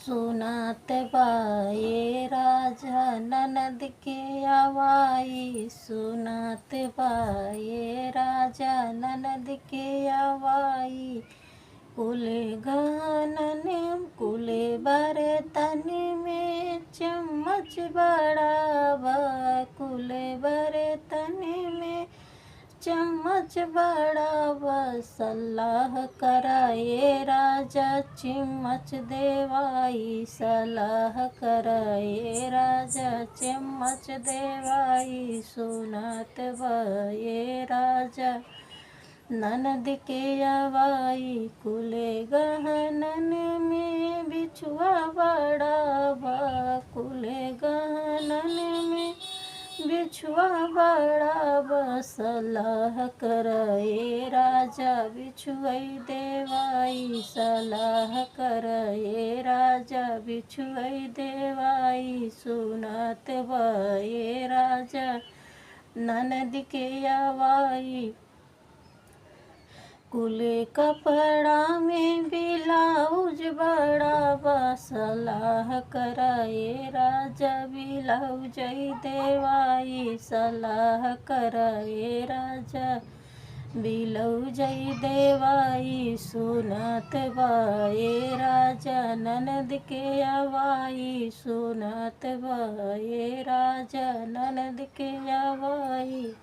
सुनात बाए राजा ननद के आवाई, सुनात बाए राजा ननद के आवाई। कुले गहनन कुले बर्तन में चम्मच बड़ा, कुले बर्तन में चम्मच बड़ा। सलाह कराए राजा चम्मच देवाई, सलाह कराए राजा चम्मच देवाई। सुनत बाए राजा ननद के आवाई। कुले गहनन में बिछुआ बड़ा, कुले गहनन में बिछुआ बड़ा। सलाह कराए राजा बिछुई देवाई, सलाह कराए राजा बिछुई देवाई। सुनत बाए राजा ननद के आवाई। कुले कपड़ा में ब्लाउज बड़ा, सलाह कराए राजा ब्लाउज देवाई, सलाह कराए राजा ब्लाउज देवाई। सुनत बाए राजा ननद के आवाई, सुनत बाए राजा ननद के आवाई।